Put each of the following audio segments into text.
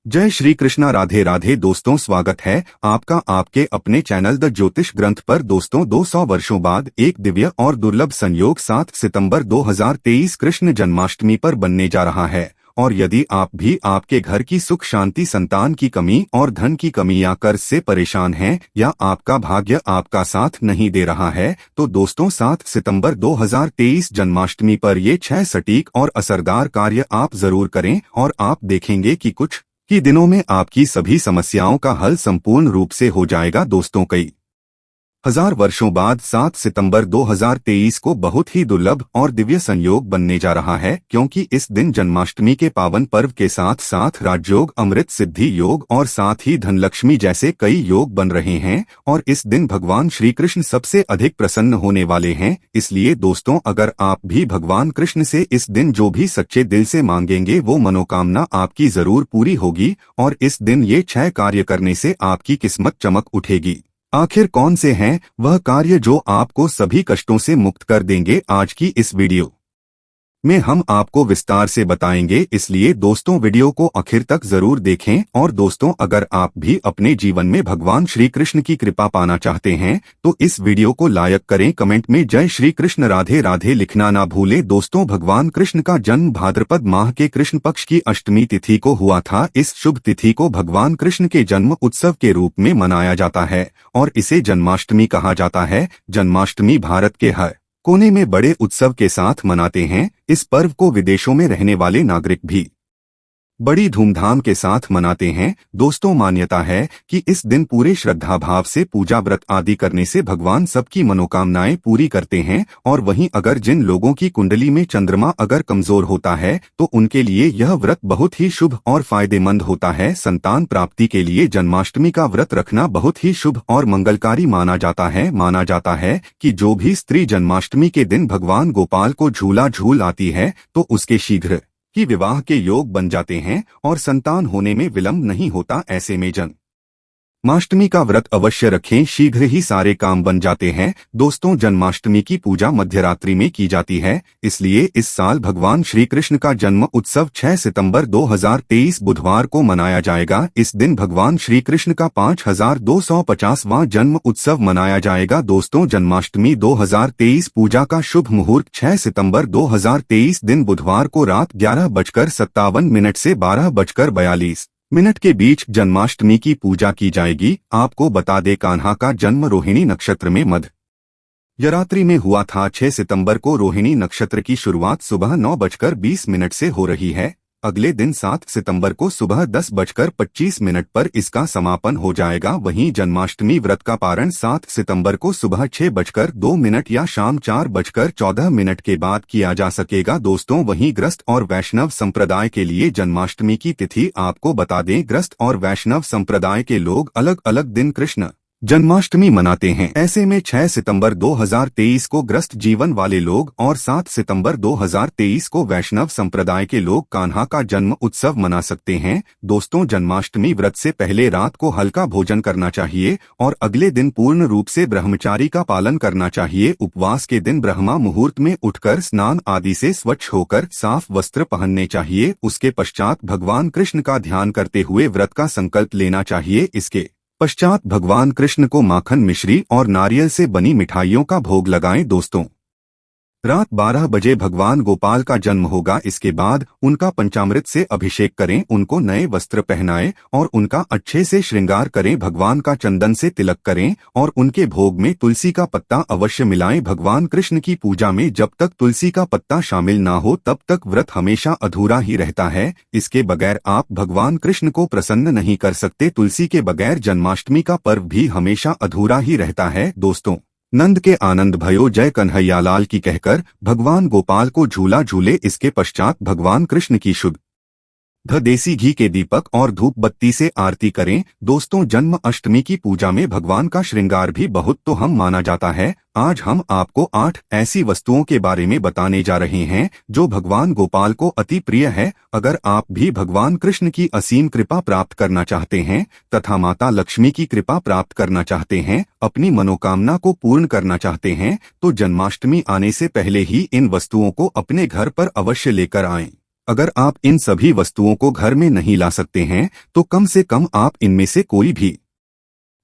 जय श्री कृष्णा। राधे राधे दोस्तों, स्वागत है आपका आपके अपने चैनल द ज्योतिष ग्रंथ पर। दोस्तों 200 वर्षों बाद एक दिव्य और दुर्लभ संयोग 7 सितंबर 2023 कृष्ण जन्माष्टमी पर बनने जा रहा है। और यदि आप भी आपके घर की सुख शांति, संतान की कमी और धन की कमी या कर्ज से परेशान हैं या आपका भाग्य आपका साथ नहीं दे रहा है, तो दोस्तों 7 सितंबर 2023 जन्माष्टमी पर ये 6 सटीक और असरदार कार्य आप जरूर करें और आप देखेंगे कि कुछ ही दिनों में आपकी सभी समस्याओं का हल संपूर्ण रूप से हो जाएगा। दोस्तों कई हजार वर्षों बाद 7 सितंबर 2023 को बहुत ही दुर्लभ और दिव्य संयोग बनने जा रहा है, क्योंकि इस दिन जन्माष्टमी के पावन पर्व के साथ साथ राजयोग, अमृत सिद्धि योग और साथ ही धनलक्ष्मी जैसे कई योग बन रहे हैं। और इस दिन भगवान श्री कृष्ण सबसे अधिक प्रसन्न होने वाले हैं। इसलिए दोस्तों, अगर आप भी भगवान कृष्ण से इस दिन जो भी सच्चे दिल से मांगेंगे वो मनोकामना आपकी जरूर पूरी होगी। और इस दिन ये 6 कार्य करने से आपकी किस्मत चमक उठेगी। आखिर कौन से हैं वह कार्य जो आपको सभी कष्टों से मुक्त कर देंगे, आज की इस वीडियो में हम आपको विस्तार से बताएंगे। इसलिए दोस्तों वीडियो को आखिर तक जरूर देखें। और दोस्तों, अगर आप भी अपने जीवन में भगवान श्री कृष्ण की कृपा पाना चाहते हैं तो इस वीडियो को लाइक करें, कमेंट में जय श्री कृष्ण राधे राधे लिखना ना भूलें। दोस्तों, भगवान कृष्ण का जन्म भाद्रपद माह के कृष्ण पक्ष की अष्टमी तिथि को हुआ था। इस शुभ तिथि को भगवान कृष्ण के जन्म उत्सव के रूप में मनाया जाता है और इसे जन्माष्टमी कहा जाता है। जन्माष्टमी भारत के हर कोने में बड़े उत्सव के साथ मनाते हैं। इस पर्व को विदेशों में रहने वाले नागरिक भी बड़ी धूमधाम के साथ मनाते हैं। दोस्तों, मान्यता है कि इस दिन पूरे श्रद्धा भाव से पूजा व्रत आदि करने से भगवान सबकी मनोकामनाएं पूरी करते हैं। और वहीं अगर जिन लोगों की कुंडली में चंद्रमा अगर कमजोर होता है तो उनके लिए यह व्रत बहुत ही शुभ और फायदेमंद होता है। संतान प्राप्ति के लिए जन्माष्टमी का व्रत रखना बहुत ही शुभ और मंगलकारी माना जाता है। माना जाता है कि जो भी स्त्री जन्माष्टमी के दिन भगवान गोपाल को झूला झूल आती है तो उसके शीघ्र कि विवाह के योग बन जाते हैं और संतान होने में विलंब नहीं होता। ऐसे में जन्माष्टमी का व्रत अवश्य रखें, शीघ्र ही सारे काम बन जाते हैं। दोस्तों, जन्माष्टमी की पूजा मध्यरात्रि में की जाती है। इसलिए इस साल भगवान श्री कृष्ण का जन्म उत्सव 6 सितंबर 2023 बुधवार को मनाया जाएगा। इस दिन भगवान श्री कृष्ण का 5250वां जन्म उत्सव मनाया जाएगा। दोस्तों, जन्माष्टमी 2023 पूजा का शुभ मुहूर्त 6 सितंबर 2023 दिन बुधवार को रात 11:57 से 12:42 के बीच जन्माष्टमी की पूजा की जाएगी। आपको बता दें, कान्हा का जन्म रोहिणी नक्षत्र में मध्य रात्रि में हुआ था। 6 सितंबर को रोहिणी नक्षत्र की शुरुआत सुबह 9:20 से हो रही है। अगले दिन 7 सितंबर को सुबह 10:25 पर इसका समापन हो जाएगा। वहीं जन्माष्टमी व्रत का पारण 7 सितंबर को सुबह 6:02 या शाम 4:14 के बाद किया जा सकेगा। दोस्तों, वहीं ग्रस्त और वैष्णव संप्रदाय के लिए जन्माष्टमी की तिथि आपको बता दें, ग्रस्त और वैष्णव संप्रदाय के लोग अलग अलग दिन कृष्ण जन्माष्टमी मनाते हैं। ऐसे में 6 सितंबर 2023 को ग्रस्त जीवन वाले लोग और 7 सितंबर 2023 को वैष्णव संप्रदाय के लोग कान्हा का जन्म उत्सव मना सकते हैं। दोस्तों, जन्माष्टमी व्रत से पहले रात को हल्का भोजन करना चाहिए और अगले दिन पूर्ण रूप से ब्रह्मचारी का पालन करना चाहिए। उपवास के दिन ब्रह्मा मुहूर्त में उठकर स्नान आदि से स्वच्छ होकर साफ वस्त्र पहनने चाहिए। उसके पश्चात भगवान कृष्ण का ध्यान करते हुए व्रत का संकल्प लेना चाहिए। इसके पश्चात भगवान कृष्ण को माखन, मिश्री और नारियल से बनी मिठाइयों का भोग लगाएं। दोस्तों, रात 12 बजे भगवान गोपाल का जन्म होगा। इसके बाद उनका पंचामृत से अभिषेक करें, उनको नए वस्त्र पहनाएं और उनका अच्छे से श्रृंगार करें। भगवान का चंदन से तिलक करें और उनके भोग में तुलसी का पत्ता अवश्य मिलाएं। भगवान कृष्ण की पूजा में जब तक तुलसी का पत्ता शामिल ना हो तब तक व्रत हमेशा अधूरा ही रहता है। इसके बगैर आप भगवान कृष्ण को प्रसन्न नहीं कर सकते। तुलसी के बगैर जन्माष्टमी का पर्व भी हमेशा अधूरा ही रहता है। दोस्तों, नंद के आनंद भयो जय कन्हैयालाल की कहकर भगवान गोपाल को झूला झूले। इसके पश्चात भगवान कृष्ण की शुद्ध देसी घी के दीपक और धूप बत्ती से आरती करें। दोस्तों, जन्म अष्टमी की पूजा में भगवान का श्रृंगार भी बहुत तो हम माना जाता है। आज हम आपको 8 ऐसी वस्तुओं के बारे में बताने जा रहे हैं जो भगवान गोपाल को अति प्रिय है। अगर आप भी भगवान कृष्ण की असीम कृपा प्राप्त करना चाहते हैं तथा माता लक्ष्मी की कृपा प्राप्त करना चाहते हैं, अपनी मनोकामना को पूर्ण करना चाहते हैं, तो जन्माष्टमी आने से पहले ही इन वस्तुओं को अपने घर पर अवश्य लेकर आएं। अगर आप इन सभी वस्तुओं को घर में नहीं ला सकते हैं तो कम से कम आप इनमें से कोई भी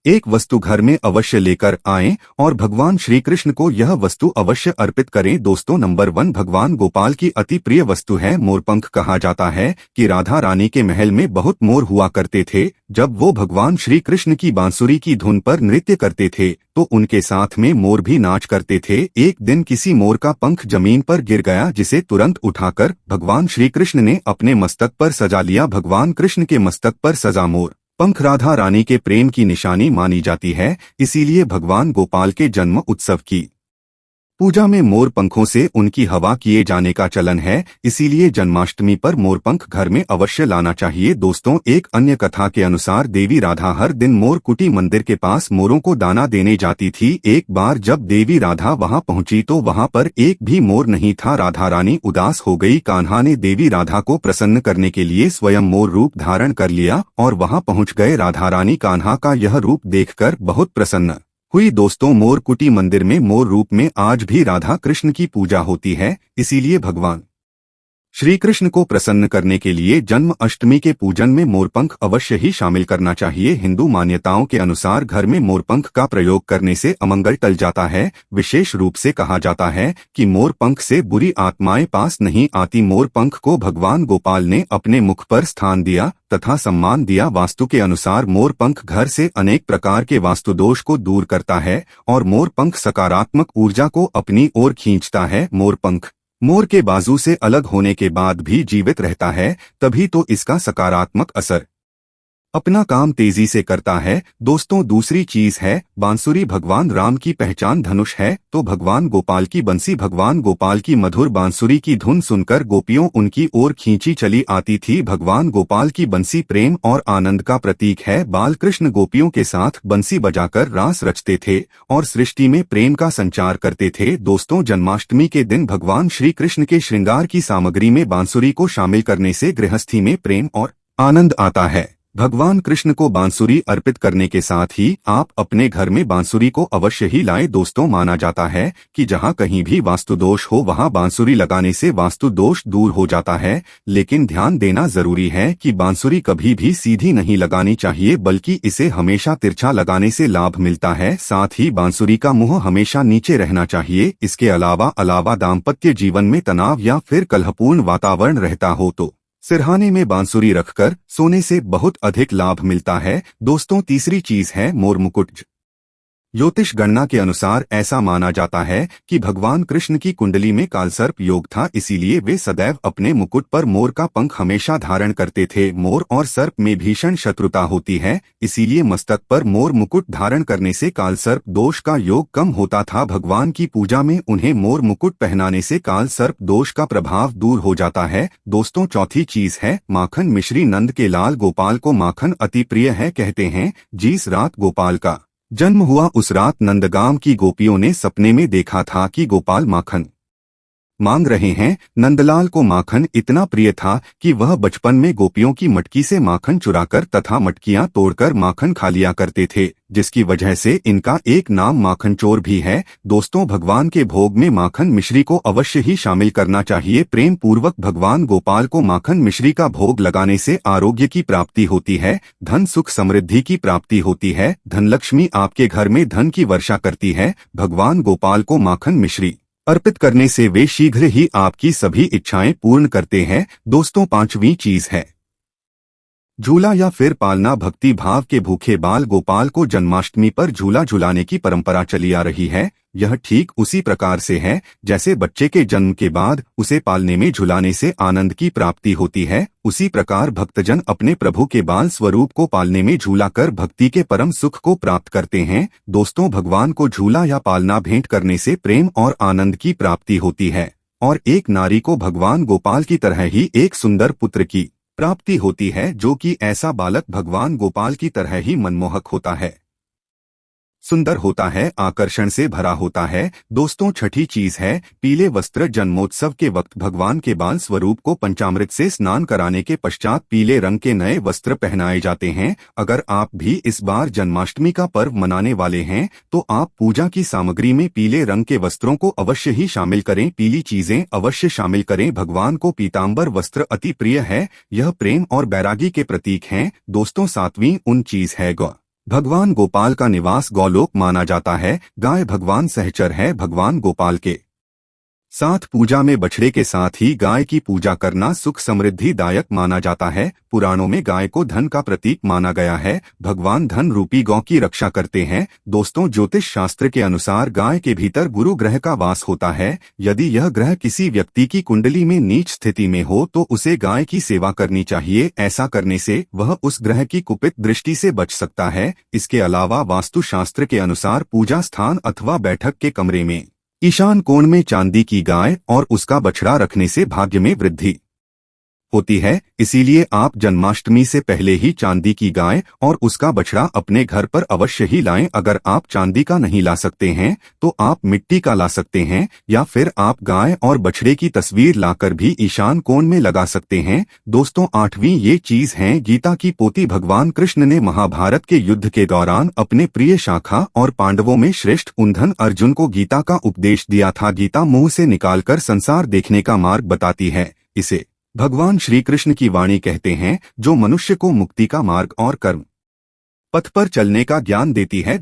एक वस्तु घर में अवश्य लेकर आएं और भगवान श्री कृष्ण को यह वस्तु अवश्य अर्पित करें। दोस्तों, नंबर 1 भगवान गोपाल की अति प्रिय वस्तु है मोरपंख। कहा जाता है कि राधा रानी के महल में बहुत मोर हुआ करते थे। जब वो भगवान श्री कृष्ण की बांसुरी की धुन पर नृत्य करते थे तो उनके साथ में मोर भी नाच करते थे। एक दिन किसी मोर का पंख जमीन पर गिर गया, जिसे तुरंत उठाकर भगवान श्री कृष्ण ने अपने मस्तक पर सजा लिया। भगवान कृष्ण के मस्तक पर सजा मोर पंख राधा रानी के प्रेम की निशानी मानी जाती है। इसीलिए भगवान गोपाल के जन्म उत्सव की पूजा में मोर पंखों से उनकी हवा किए जाने का चलन है। इसीलिए जन्माष्टमी पर मोरपंख घर में अवश्य लाना चाहिए। दोस्तों, एक अन्य कथा के अनुसार देवी राधा हर दिन मोर कुटी मंदिर के पास मोरों को दाना देने जाती थी। एक बार जब देवी राधा वहां पहुंची तो वहां पर एक भी मोर नहीं था। राधा रानी उदास हो गई। कान्हा ने देवी राधा को प्रसन्न करने के लिए स्वयं मोर रूप धारण कर लिया और वहां पहुंच गए। राधा रानी कान्हा का यह रूप देखकर बहुत प्रसन्न हुई। दोस्तों, मोर कुटी मंदिर में मोर रूप में आज भी राधा कृष्ण की पूजा होती है। इसीलिए भगवान श्री कृष्ण को प्रसन्न करने के लिए जन्म अष्टमी के पूजन में मोरपंख अवश्य ही शामिल करना चाहिए। हिंदू मान्यताओं के अनुसार घर में मोरपंख का प्रयोग करने से अमंगल टल जाता है। विशेष रूप से कहा जाता है कि मोरपंख से बुरी आत्माएं पास नहीं आती। मोरपंख को भगवान गोपाल ने अपने मुख पर स्थान दिया तथा सम्मान दिया। वास्तु के अनुसार मोरपंख घर से अनेक प्रकार के वास्तु दोष को दूर करता है और मोरपंख सकारात्मक ऊर्जा को अपनी ओर खींचता है। मोरपंख मोर के बाजू से अलग होने के बाद भी जीवित रहता है, तभी तो इसका सकारात्मक असर अपना काम तेजी से करता है। दोस्तों, दूसरी चीज है बांसुरी। भगवान राम की पहचान धनुष है तो भगवान गोपाल की बंसी। भगवान गोपाल की मधुर बांसुरी की धुन सुनकर गोपियों उनकी ओर खींची चली आती थी। भगवान गोपाल की बंसी प्रेम और आनंद का प्रतीक है। बाल कृष्ण गोपियों के साथ बंसी बजाकर रास रचते थे और सृष्टि में प्रेम का संचार करते थे। दोस्तों, जन्माष्टमी के दिन भगवान श्री कृष्ण के श्रृंगार की सामग्री में बांसुरी को शामिल करने से गृहस्थी में प्रेम और आनंद आता है। भगवान कृष्ण को बांसुरी अर्पित करने के साथ ही आप अपने घर में बांसुरी को अवश्य ही लाएं। दोस्तों, माना जाता है कि जहां कहीं भी वास्तु दोष हो वहां बांसुरी लगाने से वास्तु दोष दूर हो जाता है। लेकिन ध्यान देना जरूरी है कि बांसुरी कभी भी सीधी नहीं लगानी चाहिए, बल्कि इसे हमेशा तिरछा लगाने से लाभ मिलता है। साथ ही बांसुरी का मुंह हमेशा नीचे रहना चाहिए। इसके अलावा दाम्पत्य जीवन में तनाव या फिर कलहपूर्ण वातावरण रहता हो तो सिरहाने में बांसुरी रखकर सोने से बहुत अधिक लाभ मिलता है। दोस्तों, तीसरी चीज है मोर मुकुट। ज्योतिष गणना के अनुसार ऐसा माना जाता है कि भगवान कृष्ण की कुंडली में कालसर्प योग था। इसीलिए वे सदैव अपने मुकुट पर मोर का पंख हमेशा धारण करते थे। मोर और सर्प में भीषण शत्रुता होती है, इसीलिए मस्तक पर मोर मुकुट धारण करने से कालसर्प दोष का योग कम होता था। भगवान की पूजा में उन्हें मोर मुकुट पहनाने से कालसर्प दोष का प्रभाव दूर हो जाता है। दोस्तों, चौथी चीज है माखन मिश्री। नंद के लाल गोपाल को माखन अति प्रिय है। कहते हैं जिस रात गोपाल का जन्म हुआ उस रात नंदगाम की गोपियों ने सपने में देखा था कि गोपाल माखन मांग रहे हैं। नंदलाल को माखन इतना प्रिय था कि वह बचपन में गोपियों की मटकी से माखन चुराकर तथा मटकियां तोड़कर माखन खा लिया करते थे, जिसकी वजह से इनका एक नाम माखन चोर भी है। दोस्तों, भगवान के भोग में माखन मिश्री को अवश्य ही शामिल करना चाहिए। प्रेम पूर्वक भगवान गोपाल को माखन मिश्री का भोग लगाने से आरोग्य की प्राप्ति होती है, धन सुख समृद्धि की प्राप्ति होती है, धनलक्ष्मी आपके घर में धन की वर्षा करती है। भगवान गोपाल को माखन मिश्री अर्पित करने से वे शीघ्र ही आपकी सभी इच्छाएं पूर्ण करते हैं। दोस्तों, पांचवी चीज है झूला या फिर पालना। भक्ति भाव के भूखे बाल गोपाल को जन्माष्टमी पर झूला झुलाने की परंपरा चली आ रही है। यह ठीक उसी प्रकार से है जैसे बच्चे के जन्म के बाद उसे पालने में झुलाने से आनंद की प्राप्ति होती है, उसी प्रकार भक्तजन अपने प्रभु के बाल स्वरूप को पालने में झूला कर भक्ति के परम सुख को प्राप्त करते हैं। दोस्तों, भगवान को झूला या पालना भेंट करने से प्रेम और आनंद की प्राप्ति होती है और एक नारी को भगवान गोपाल की तरह ही एक सुंदर पुत्र की प्राप्ति होती है, जो कि ऐसा बालक भगवान गोपाल की तरह ही मनमोहक होता है। सुंदर होता है, आकर्षण से भरा होता है। दोस्तों, छठी चीज है पीले वस्त्र। जन्मोत्सव के वक्त भगवान के बाल स्वरूप को पंचामृत से स्नान कराने के पश्चात पीले रंग के नए वस्त्र पहनाए जाते हैं। अगर आप भी इस बार जन्माष्टमी का पर्व मनाने वाले हैं तो आप पूजा की सामग्री में पीले रंग के वस्त्रों को अवश्य ही शामिल करें। पीली चीजें अवश्य शामिल करें। भगवान को पीताम्बर वस्त्र अति प्रिय है, यह प्रेम और बैरागी के प्रतीक हैं। दोस्तों, सातवीं उन चीज है गौ। भगवान गोपाल का निवास गौलोक माना जाता है। गाय भगवान सहचर है भगवान गोपाल के साथ पूजा में बछड़े के साथ ही गाय की पूजा करना सुख समृद्धि दायक माना जाता है। पुराणों में गाय को धन का प्रतीक माना गया है। भगवान धन रूपी गौ की रक्षा करते हैं। दोस्तों, ज्योतिष शास्त्र के अनुसार गाय के भीतर गुरु ग्रह का वास होता है। यदि यह ग्रह किसी व्यक्ति की कुंडली में नीच स्थिति में हो तो उसे गाय की सेवा करनी चाहिए। ऐसा करने से वह उस ग्रह की कुपित दृष्टि से बच सकता है। इसके अलावा वास्तुशास्त्र के अनुसार पूजा स्थान अथवा बैठक के कमरे में ईशान कोण में चांदी की गाय और उसका बछड़ा रखने से भाग्य में वृद्धि होती है। इसीलिए आप जन्माष्टमी से पहले ही चांदी की गाय और उसका बछड़ा अपने घर पर अवश्य ही लाएं। अगर आप चांदी का नहीं ला सकते हैं तो आप मिट्टी का ला सकते हैं, या फिर आप गाय और बछड़े की तस्वीर लाकर भी ईशान कोण में लगा सकते हैं। दोस्तों, आठवीं ये चीज है गीता की पोथी। भगवान कृष्ण ने महाभारत के युद्ध के दौरान अपने प्रिय शाखा और पांडवों में श्रेष्ठ उन्धन अर्जुन को गीता का उपदेश दिया था। गीता मुंह से निकालकर संसार देखने का मार्ग बताती है। इसे भगवान श्री कृष्ण की वाणी कहते हैं, जो मनुष्य को मुक्ति का मार्ग और कर्म पथ पर चलने का ज्ञान देती है।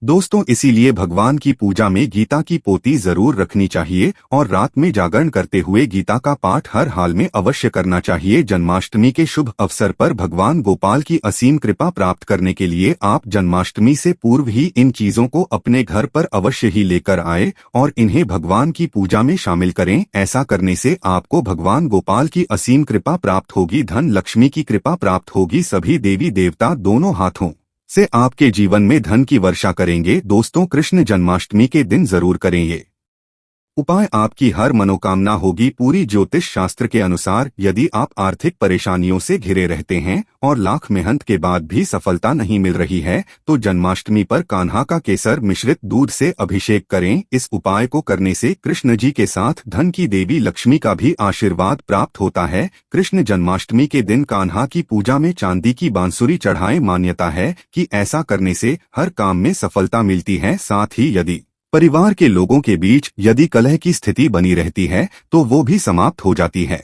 दोस्तों, इसीलिए भगवान की पूजा में गीता की पोथी जरूर रखनी चाहिए और रात में जागरण करते हुए गीता का पाठ हर हाल में अवश्य करना चाहिए। जन्माष्टमी के शुभ अवसर पर भगवान गोपाल की असीम कृपा प्राप्त करने के लिए आप जन्माष्टमी से पूर्व ही इन चीजों को अपने घर पर अवश्य ही लेकर आए और इन्हें भगवान की पूजा में शामिल करें। ऐसा करने से आपको भगवान गोपाल की असीम कृपा प्राप्त होगी, धन लक्ष्मी की कृपा प्राप्त होगी। सभी देवी देवता दोनों हाथों से आपके जीवन में धन की वर्षा करेंगे। दोस्तों, कृष्ण जन्माष्टमी के दिन जरूर करें ये उपाय, आपकी हर मनोकामना होगी पूरी। ज्योतिष शास्त्र के अनुसार यदि आप आर्थिक परेशानियों से घिरे रहते हैं और लाख मेहनत के बाद भी सफलता नहीं मिल रही है तो जन्माष्टमी पर कान्हा का केसर मिश्रित दूध से अभिषेक करें। इस उपाय को करने से कृष्ण जी के साथ धन की देवी लक्ष्मी का भी आशीर्वाद प्राप्त होता है। कृष्ण जन्माष्टमी के दिन कान्हा की पूजा में चांदी की बांसुरी चढ़ाएं। मान्यता है कि ऐसा करने से हर काम में सफलता मिलती है। साथ ही यदि परिवार के लोगों के बीच यदि कलह की स्थिति बनी रहती है तो वो भी समाप्त हो जाती है।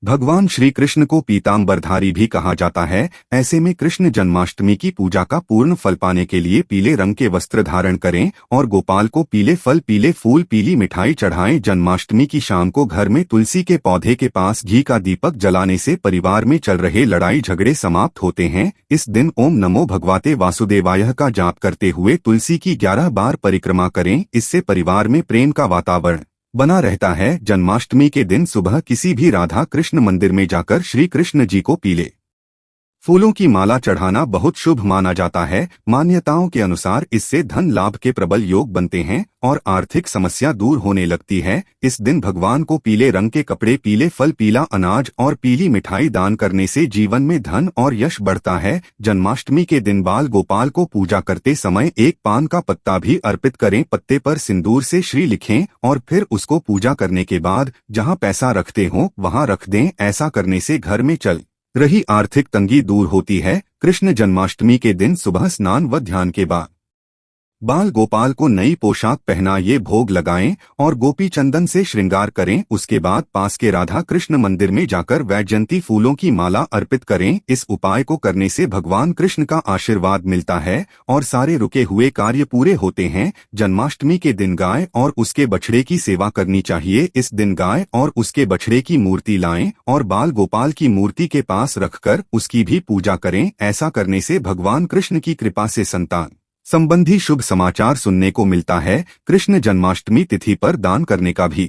भगवान श्री कृष्ण को पीताम्बरधारी भी कहा जाता है। ऐसे में कृष्ण जन्माष्टमी की पूजा का पूर्ण फल पाने के लिए पीले रंग के वस्त्र धारण करें और गोपाल को पीले फल, पीले फूल, पीली मिठाई चढ़ाएं। जन्माष्टमी की शाम को घर में तुलसी के पौधे के पास घी का दीपक जलाने से परिवार में चल रहे लड़ाई झगड़े समाप्त होते हैं। इस दिन ओम नमो भगवते वासुदेवाय का जाप करते हुए तुलसी की 11 बार परिक्रमा करें। इससे परिवार में प्रेम का वातावरण बना रहता है। जन्माष्टमी के दिन सुबह किसी भी राधा कृष्ण मंदिर में जाकर श्री कृष्ण जी को पीले फूलों की माला चढ़ाना बहुत शुभ माना जाता है। मान्यताओं के अनुसार इससे धन लाभ के प्रबल योग बनते हैं और आर्थिक समस्या दूर होने लगती है। इस दिन भगवान को पीले रंग के कपड़े, पीले फल, पीला अनाज और पीली मिठाई दान करने से जीवन में धन और यश बढ़ता है। जन्माष्टमी के दिन बाल गोपाल को पूजा करते समय एक पान का पत्ता भी अर्पित करें। पत्ते पर सिंदूर से श्री लिखें और फिर उसको पूजा करने के बाद जहां पैसा रखते हो वहां रख दें। ऐसा करने से घर में चल रही आर्थिक तंगी दूर होती है। कृष्ण जन्माष्टमी के दिन सुबह स्नान व ध्यान के बाद बाल गोपाल को नई पोशाक पहनाइए, भोग लगाएं और गोपी चंदन से श्रृंगार करें। उसके बाद पास के राधा कृष्ण मंदिर में जाकर वैजयंती फूलों की माला अर्पित करें। इस उपाय को करने से भगवान कृष्ण का आशीर्वाद मिलता है और सारे रुके हुए कार्य पूरे होते हैं। जन्माष्टमी के दिन गाय और उसके बछड़े की सेवा करनी चाहिए। इस दिन गाय और उसके बछड़े की मूर्ति लाएं और बाल गोपाल की मूर्ति के पास रखकर उसकी भी पूजा करें। ऐसा करने से भगवान कृष्ण की कृपा से संतान संबंधी शुभ समाचार सुनने को मिलता है। कृष्ण जन्माष्टमी तिथि पर दान करने का भी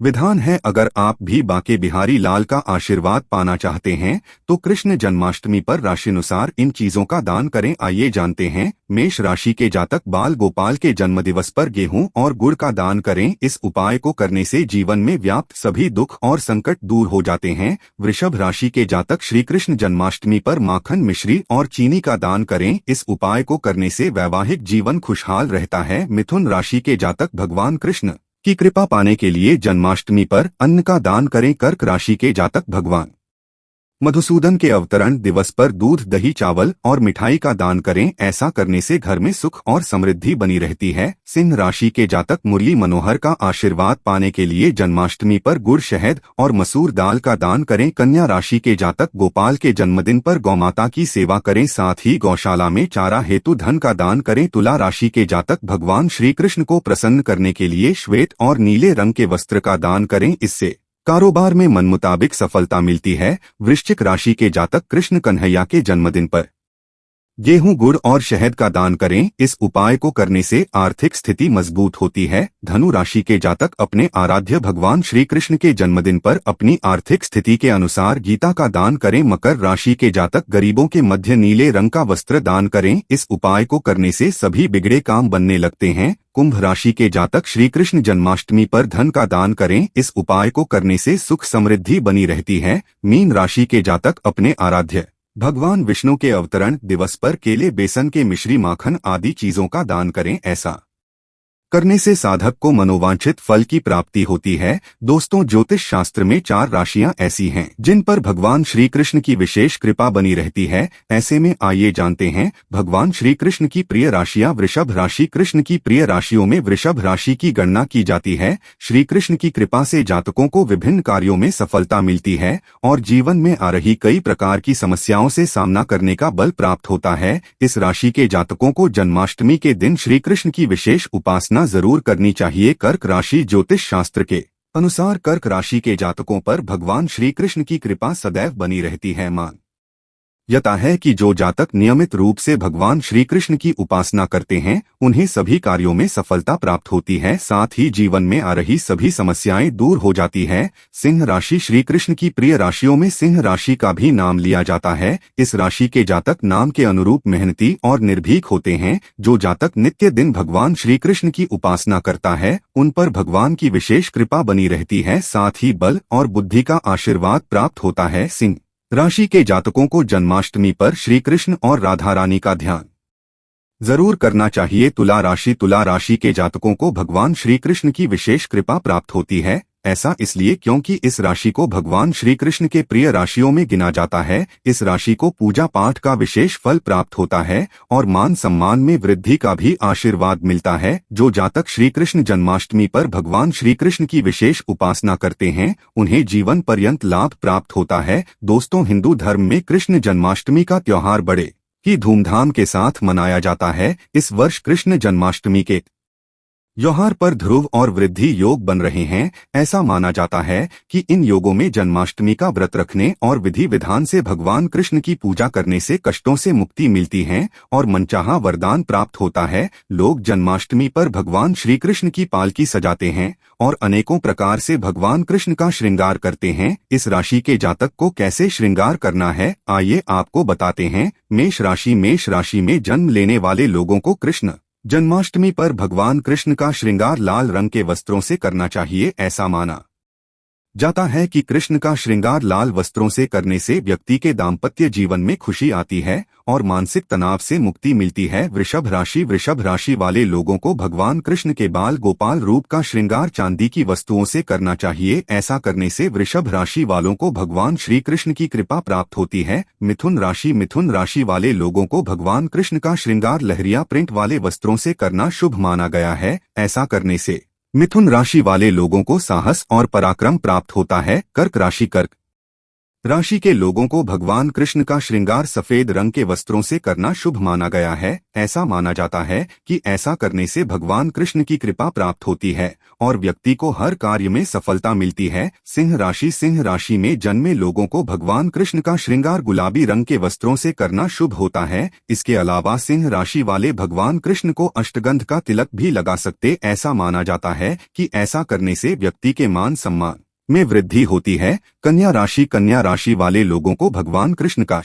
विधान है, अगर आप भी बांके बिहारी लाल का आशीर्वाद पाना चाहते हैं तो कृष्ण जन्माष्टमी पर राशिनुसार इन चीजों का दान करें। आइए जानते हैं। मेष राशि के जातक बाल गोपाल के जन्मदिवस पर गेहूं और गुड़ का दान करें। इस उपाय को करने से जीवन में व्याप्त सभी दुख और संकट दूर हो जाते हैं। वृषभ राशि के जातक श्री कृष्ण जन्माष्टमी पर माखन, मिश्री और चीनी का दान करें। इस उपाय को करने से वैवाहिक जीवन खुशहाल रहता है। मिथुन राशि के जातक भगवान कृष्ण की कृपा पाने के लिए जन्माष्टमी पर अन्न का दान करें। कर्क राशि के जातक भगवान मधुसूदन के अवतरण दिवस पर दूध, दही, चावल और मिठाई का दान करें। ऐसा करने से घर में सुख और समृद्धि बनी रहती है। सिंह राशि के जातक मुरली मनोहर का आशीर्वाद पाने के लिए जन्माष्टमी पर गुड़, शहद और मसूर दाल का दान करें। कन्या राशि के जातक गोपाल के जन्मदिन पर गौमाता की सेवा करें, साथ ही गौशाला में चारा हेतु धन का दान करें। तुला राशि के जातक भगवान श्री कृष्ण को प्रसन्न करने के लिए श्वेत और नीले रंग के वस्त्र का दान करें। इससे कारोबार में मन मुताबिक सफलता मिलती है। वृश्चिक राशि के जातक कृष्ण कन्हैया के जन्मदिन पर गेहूं, गुड़ और शहद का दान करें। इस उपाय को करने से आर्थिक स्थिति मजबूत होती है। धनु राशि के जातक अपने आराध्य भगवान श्री कृष्ण के जन्मदिन पर अपनी आर्थिक स्थिति के अनुसार गीता का दान करें। मकर राशि के जातक गरीबों के मध्य नीले रंग का वस्त्र दान करें। इस उपाय को करने से सभी बिगड़े काम बनने लगते हैं। कुंभ राशि के जातक श्री कृष्ण जन्माष्टमी पर धन का दान करें। इस उपाय को करने से सुख समृद्धि बनी रहती है। मीन राशि के जातक अपने आराध्य भगवान विष्णु के अवतरण दिवस पर केले, बेसन के मिश्री, माखन आदि चीजों का दान करें। ऐसा करने से साधक को मनोवांछित फल की प्राप्ति होती है। दोस्तों, ज्योतिष शास्त्र में 4 राशियां ऐसी हैं जिन पर भगवान श्री कृष्ण की विशेष कृपा बनी रहती है। ऐसे में आइए जानते हैं भगवान श्री कृष्ण की प्रिय राशियां। वृषभ राशि। कृष्ण की प्रिय राशियों में वृषभ राशि की गणना की जाती है। श्री कृष्ण की कृपा से जातकों को विभिन्न कार्यों में सफलता मिलती है और जीवन में आ रही कई प्रकार की समस्याओं से सामना करने का बल प्राप्त होता है। इस राशि के जातकों को जन्माष्टमी के दिन श्री कृष्ण की विशेष उपासना जरूर करनी चाहिए। कर्क राशि। ज्योतिष शास्त्र के अनुसार कर्क राशि के जातकों पर भगवान श्री कृष्ण की कृपा सदैव बनी रहती है। मान यता है कि जो जातक नियमित रूप से भगवान श्री कृष्ण की उपासना करते हैं उन्हें सभी कार्यों में सफलता प्राप्त होती है, साथ ही जीवन में आ रही सभी समस्याएं दूर हो जाती है। सिंह राशि। श्री कृष्ण की प्रिय राशियों में सिंह राशि का भी नाम लिया जाता है। इस राशि के जातक नाम के अनुरूप मेहनती और निर्भीक होते हैं। जो जातक नित्य दिन भगवान श्री कृष्ण की उपासना करता है उन पर भगवान की विशेष कृपा बनी रहती है, साथ ही बल और बुद्धि का आशीर्वाद प्राप्त होता है। सिंह राशि के जातकों को जन्माष्टमी पर श्री कृष्ण और राधा रानी का ध्यान जरूर करना चाहिए। तुला राशि। तुला राशि के जातकों को भगवान श्री कृष्ण की विशेष कृपा प्राप्त होती है। ऐसा इसलिए क्योंकि इस राशि को भगवान श्री कृष्ण के प्रिय राशियों में गिना जाता है। इस राशि को पूजा पाठ का विशेष फल प्राप्त होता है और मान सम्मान में वृद्धि का भी आशीर्वाद मिलता है। जो जातक श्री कृष्ण जन्माष्टमी पर भगवान श्री कृष्ण की विशेष उपासना करते हैं उन्हें जीवन पर्यंत लाभ प्राप्त होता है। दोस्तों, हिंदू धर्म में कृष्ण जन्माष्टमी का त्योहार बड़े ही धूमधाम के साथ मनाया जाता है। इस वर्ष कृष्ण जन्माष्टमी के त्योहार पर ध्रुव और वृद्धि योग बन रहे हैं। ऐसा माना जाता है कि इन योगों में जन्माष्टमी का व्रत रखने और विधि विधान से भगवान कृष्ण की पूजा करने से कष्टों से मुक्ति मिलती है और मनचाहा वरदान प्राप्त होता है। लोग जन्माष्टमी पर भगवान श्री कृष्ण की पालकी सजाते हैं और अनेकों प्रकार से भगवान कृष्ण का श्रृंगार करते हैं। इस राशि के जातक को कैसे श्रृंगार करना है आइए आपको बताते हैं। मेष राशि। मेष राशि में जन्म लेने वाले लोगों को कृष्ण जन्माष्टमी पर भगवान कृष्ण का श्रृंगार लाल रंग के वस्त्रों से करना चाहिए। ऐसा माना जाता है कि कृष्ण का श्रृंगार लाल वस्त्रों से करने से व्यक्ति के दाम्पत्य जीवन में खुशी आती है और मानसिक तनाव से मुक्ति मिलती है। वृषभ राशि। वृषभ राशि वाले लोगों को भगवान कृष्ण के बाल गोपाल रूप का श्रृंगार चांदी की वस्तुओं से करना चाहिए। ऐसा करने से वृषभ राशि वालों को भगवान श्री कृष्ण की कृपा प्राप्त होती है। मिथुन राशि। मिथुन राशि वाले लोगों को भगवान कृष्ण का श्रृंगार लहरिया प्रिंट वाले वस्त्रों से करना शुभ माना गया है। ऐसा करने से मिथुन राशि वाले लोगों को साहस और पराक्रम प्राप्त होता है। कर्क राशि। कर्क राशि के लोगों को भगवान कृष्ण का श्रृंगार सफेद रंग के वस्त्रों से करना शुभ माना गया है। ऐसा माना जाता है कि ऐसा करने से भगवान कृष्ण की कृपा प्राप्त होती है और व्यक्ति को हर कार्य में सफलता मिलती है। सिंह राशि में जन्मे लोगों को भगवान कृष्ण का श्रृंगार गुलाबी रंग के वस्त्रों से करना शुभ होता है। इसके अलावा सिंह राशि वाले भगवान कृष्ण को अष्टगंध का तिलक भी लगा सकते। ऐसा माना जाता है कि ऐसा करने से व्यक्ति के मान सम्मान में वृद्धि होती है। कन्या राशि वाले लोगों को भगवान कृष्ण का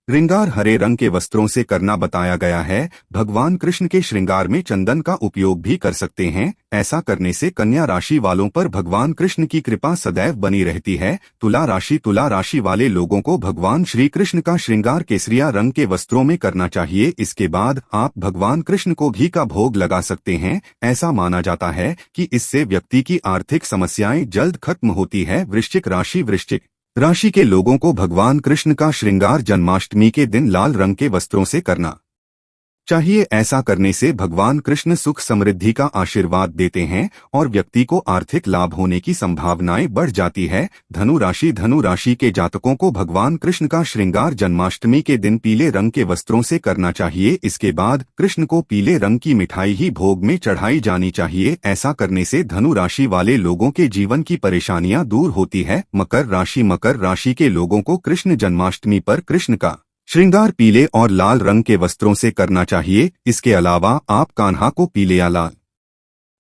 श्रृंगार हरे रंग के वस्त्रों से करना बताया गया है। भगवान कृष्ण के श्रृंगार में चंदन का उपयोग भी कर सकते हैं। ऐसा करने से कन्या राशि वालों पर भगवान कृष्ण की कृपा सदैव बनी रहती है। तुला राशि वाले लोगों को भगवान श्री कृष्ण का श्रृंगार केसरिया रंग के वस्त्रों में करना चाहिए। इसके बाद आप भगवान कृष्ण को घी का भोग लगा सकते हैं। ऐसा माना जाता है कि इससे व्यक्ति की आर्थिक समस्याएं जल्द खत्म होती है। वृश्चिक राशि के लोगों को भगवान कृष्ण का श्रृंगार जन्माष्टमी के दिन लाल रंग के वस्त्रों से करना चाहिए। ऐसा करने से भगवान कृष्ण सुख समृद्धि का आशीर्वाद देते हैं और व्यक्ति को आर्थिक लाभ होने की संभावनाएं बढ़ जाती है। धनु राशि के जातकों को भगवान कृष्ण का श्रृंगार जन्माष्टमी के दिन पीले रंग के वस्त्रों से करना चाहिए। इसके बाद कृष्ण को पीले रंग की मिठाई ही भोग में चढ़ाई जानी चाहिए। ऐसा करने से धनु राशि वाले लोगों के जीवन की परेशानियां दूर होती है। मकर राशि के लोगों को कृष्ण जन्माष्टमी पर कृष्ण का श्रृंगार पीले और लाल रंग के वस्त्रों से करना चाहिए। इसके अलावा आप कान्हा को पीले या लाल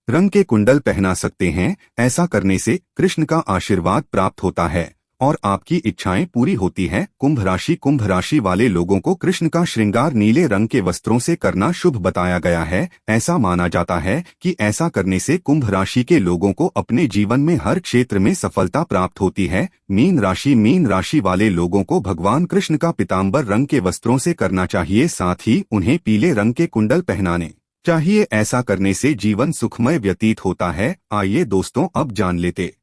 रंग के कुंडल पहना सकते हैं। ऐसा करने से कृष्ण का आशीर्वाद प्राप्त होता है और आपकी इच्छाएं पूरी होती है। कुंभ राशि वाले लोगों को कृष्ण का श्रृंगार नीले रंग के वस्त्रों से करना शुभ बताया गया है। ऐसा माना जाता है कि ऐसा करने से कुंभ राशि के लोगों को अपने जीवन में हर क्षेत्र में सफलता प्राप्त होती है। मीन राशि वाले लोगों को भगवान कृष्ण का पीतांबर रंग के वस्त्रों से करना चाहिए। साथ ही उन्हें पीले रंग के कुंडल पहनाने चाहिए। ऐसा करने से जीवन सुखमय व्यतीत होता है। आइए दोस्तों, अब जान लेते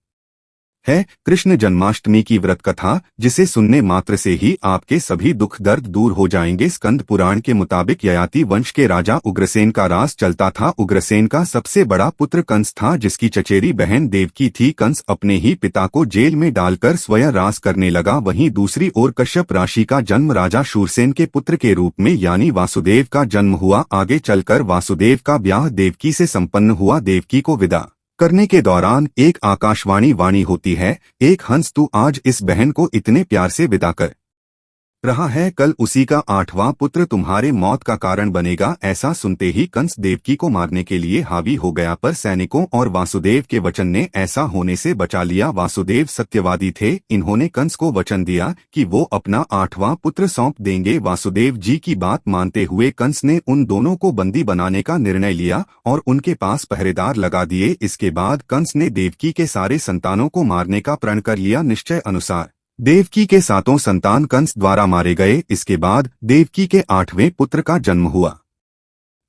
है कृष्ण जन्माष्टमी की व्रत कथा, जिसे सुनने मात्र से ही आपके सभी दुख दर्द दूर हो जाएंगे। स्कंद पुराण के मुताबिक ययाति वंश के राजा उग्रसेन का राज चलता था। उग्रसेन का सबसे बड़ा पुत्र कंस था, जिसकी चचेरी बहन देवकी थी। कंस अपने ही पिता को जेल में डालकर स्वयं राज करने लगा। वहीं दूसरी ओर कश्यप राशि का जन्म राजा शूरसेन के पुत्र के रूप में यानी वासुदेव का जन्म हुआ। आगे चलकर वासुदेव का ब्याह देवकी से संपन्न हुआ। देवकी को विदा करने के दौरान एक आकाशवाणी होती है, एक हंस तू आज इस बहन को इतने प्यार से विदा कर रहा है, कल उसी का 8वां पुत्र तुम्हारे मौत का कारण बनेगा। ऐसा सुनते ही कंस देवकी को मारने के लिए हावी हो गया, पर सैनिकों और वासुदेव के वचन ने ऐसा होने से बचा लिया। वासुदेव सत्यवादी थे। इन्होंने कंस को वचन दिया कि वो अपना 8वां पुत्र सौंप देंगे। वासुदेव जी की बात मानते हुए कंस ने उन दोनों को बंदी बनाने का निर्णय लिया और उनके पास पहरेदार लगा दिए। इसके बाद कंस ने देवकी के सारे संतानों को मारने का प्रण कर लिया। निश्चय अनुसार देवकी के 7 संतान कंस द्वारा मारे गए। इसके बाद देवकी के 8वें पुत्र का जन्म हुआ।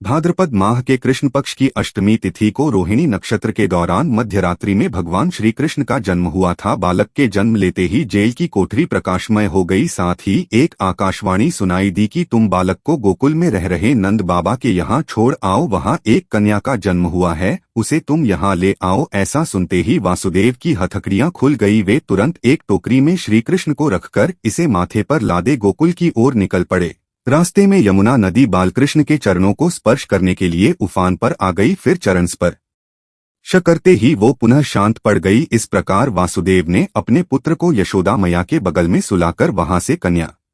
भाद्रपद माह के कृष्ण पक्ष की अष्टमी तिथि को रोहिणी नक्षत्र के दौरान मध्यरात्रि में भगवान श्री कृष्ण का जन्म हुआ था। बालक के जन्म लेते ही जेल की कोठरी प्रकाशमय हो गई। साथ ही एक आकाशवाणी सुनाई दी कि तुम बालक को गोकुल में रह रहे नंद बाबा के यहाँ छोड़ आओ, वहाँ एक कन्या का जन्म हुआ है, उसे तुम यहाँ ले आओ। ऐसा सुनते ही वासुदेव की हथकड़ियां खुल गई। वे तुरंत एक टोकरी में श्री कृष्ण को रखकर इसे माथे पर लादे गोकुल की ओर निकल पड़े। रास्ते में यमुना नदी बालकृष्ण के चरणों को स्पर्श करने के लिए उफान पर आ गई, फिर चरण स्पर्श करते ही वो पुनः शांत पड़ गई। इस प्रकार वासुदेव ने अपने पुत्र को यशोदा मैया के बगल में सुलाकर वहां से कन्या